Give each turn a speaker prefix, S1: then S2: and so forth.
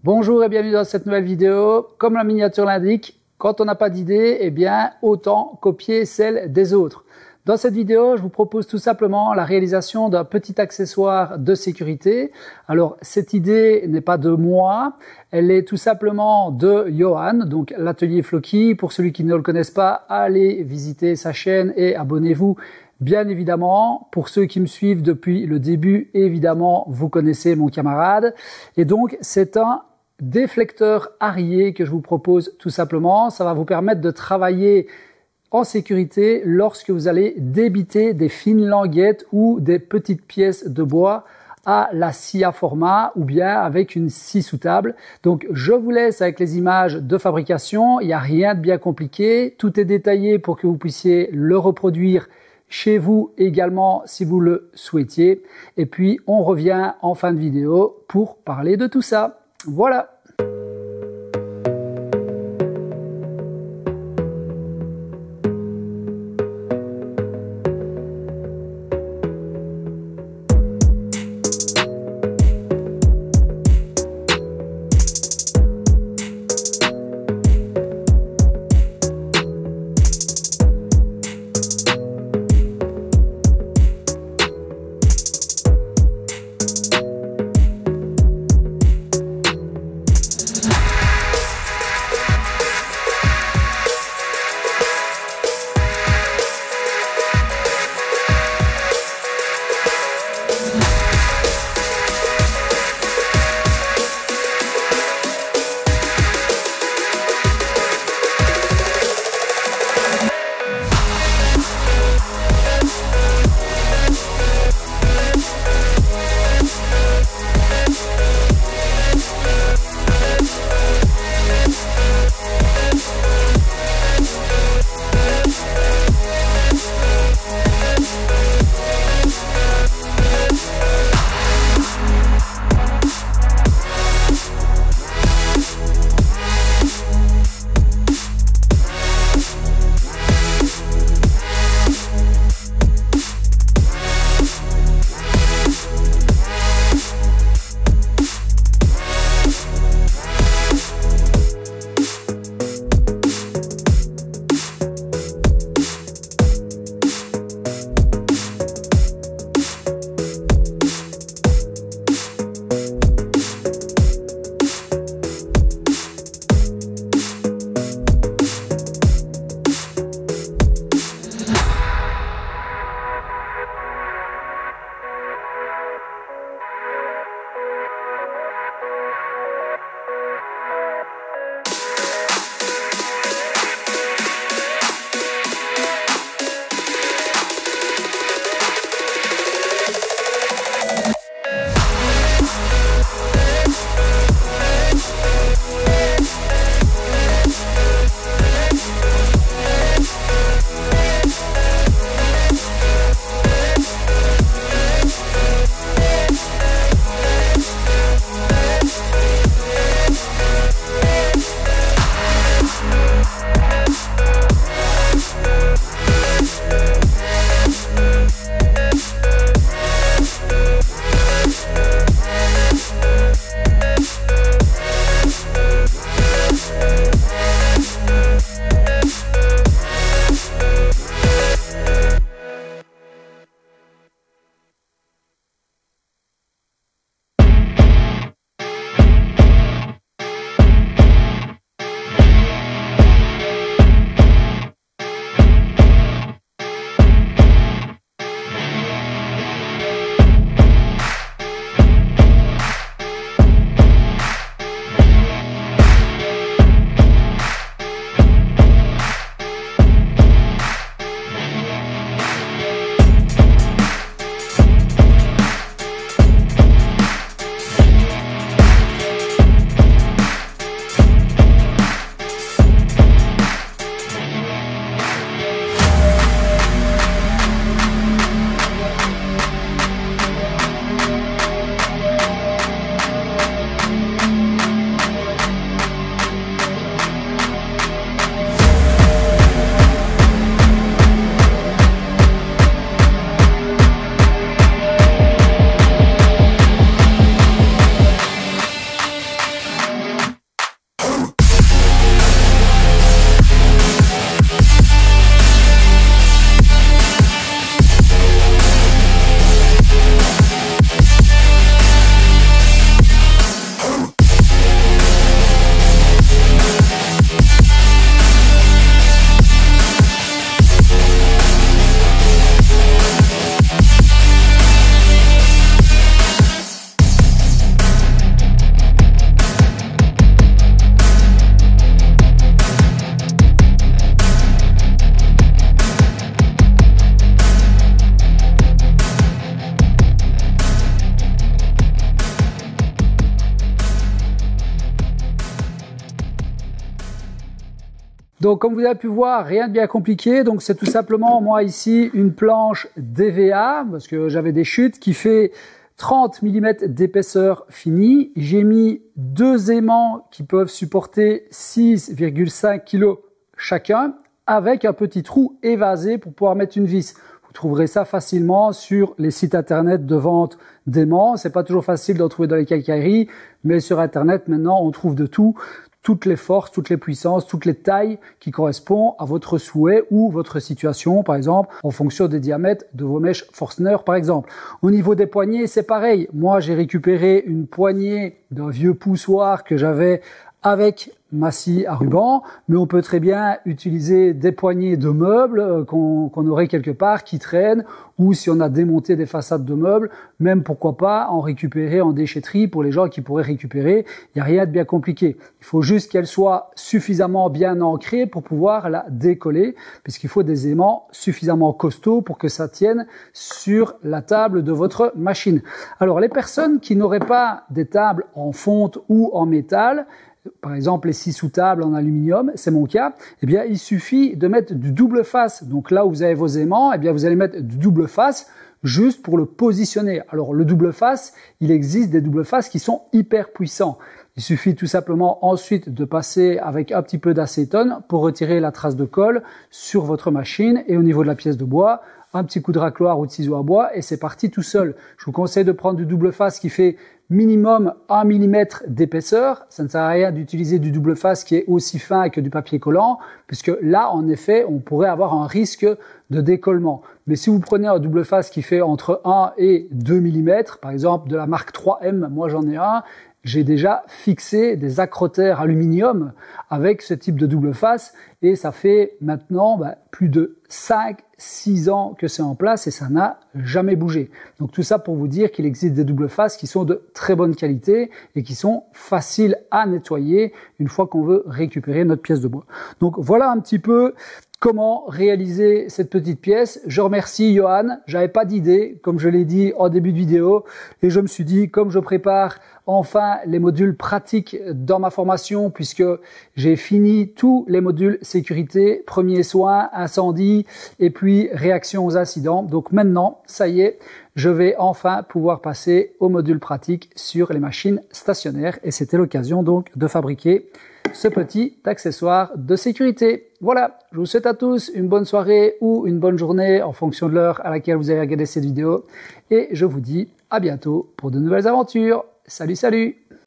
S1: Bonjour et bienvenue dans cette nouvelle vidéo. Comme la miniature l'indique, quand on n'a pas d'idée, eh bien, autant copier celle des autres. Dans cette vidéo, je vous propose tout simplement la réalisation d'un petit accessoire de sécurité. Alors, cette idée n'est pas de moi, elle est tout simplement de Johan, donc l'atelier Floki. Pour celui qui ne le connaisse pas, allez visiter sa chaîne et abonnez-vous. Bien évidemment, pour ceux qui me suivent depuis le début, évidemment, vous connaissez mon camarade. Et donc, c'est un déflecteur arrière que je vous propose tout simplement. Ça va vous permettre de travailler en sécurité lorsque vous allez débiter des fines languettes ou des petites pièces de bois à la scie à format ou bien avec une scie sous table. Donc je vous laisse avec les images de fabrication. Il n'y a rien de bien compliqué. Tout est détaillé pour que vous puissiez le reproduire chez vous également si vous le souhaitiez. Et puis on revient en fin de vidéo pour parler de tout ça. Voilà. Donc comme vous avez pu voir, rien de bien compliqué. Donc c'est tout simplement moi ici une planche d'EVA parce que j'avais des chutes qui fait 30 mm d'épaisseur finie. J'ai mis 2 aimants qui peuvent supporter 6,5 kg chacun avec un petit trou évasé pour pouvoir mettre une vis. Vous trouverez ça facilement sur les sites internet de vente d'aimants. C'est pas toujours facile d'en trouver dans les quincailleries, mais sur internet maintenant on trouve de tout. Toutes les forces, toutes les puissances, toutes les tailles qui correspondent à votre souhait ou votre situation, par exemple, en fonction des diamètres de vos mèches Forstner, par exemple. Au niveau des poignées, c'est pareil. Moi, j'ai récupéré une poignée d'un vieux poussoir que j'avais avec ma scie à ruban, mais on peut très bien utiliser des poignées de meubles qu'on aurait quelque part qui traînent, ou si on a démonté des façades de meubles, même pourquoi pas en récupérer en déchetterie pour les gens qui pourraient récupérer. Il n'y a rien de bien compliqué. Il faut juste qu'elle soit suffisamment bien ancrée pour pouvoir la décoller, puisqu'il faut des aimants suffisamment costauds pour que ça tienne sur la table de votre machine. Alors les personnes qui n'auraient pas des tables en fonte ou en métal, par exemple les scies sous table en aluminium, c'est mon cas, eh bien il suffit de mettre du double face. Donc là où vous avez vos aimants, eh bien vous allez mettre du double face juste pour le positionner. Alors le double face, il existe des double faces qui sont hyper puissants. Il suffit tout simplement ensuite de passer avec un petit peu d'acétone pour retirer la trace de colle sur votre machine et au niveau de la pièce de bois, un petit coup de racloir ou de ciseau à bois et c'est parti tout seul. Je vous conseille de prendre du double face qui fait minimum 1 mm d'épaisseur. Ça ne sert à rien d'utiliser du double face qui est aussi fin que du papier collant, puisque là, en effet, on pourrait avoir un risque de décollement. Mais si vous prenez un double face qui fait entre 1 et 2 mm, par exemple de la marque 3M, moi j'en ai un, j'ai déjà fixé des accrotaires aluminium avec ce type de double face et ça fait maintenant plus de 5-6 ans que c'est en place et ça n'a jamais bougé. Donc tout ça pour vous dire qu'il existe des double faces qui sont de très bonne qualité et qui sont faciles à nettoyer une fois qu'on veut récupérer notre pièce de bois. Donc voilà un petit peu comment réaliser cette petite pièce. Je remercie Johan, j'avais pas d'idée, comme je l'ai dit en début de vidéo, et je me suis dit, comme je prépare enfin les modules pratiques dans ma formation, puisque j'ai fini tous les modules sécurité, premiers soins, incendie, et puis réaction aux incidents. Donc maintenant, ça y est, je vais enfin pouvoir passer au module pratique sur les machines stationnaires, et c'était l'occasion donc de fabriquer ce petit accessoire de sécurité. Voilà, je vous souhaite à tous une bonne soirée ou une bonne journée en fonction de l'heure à laquelle vous avez regardé cette vidéo et je vous dis à bientôt pour de nouvelles aventures. Salut, salut!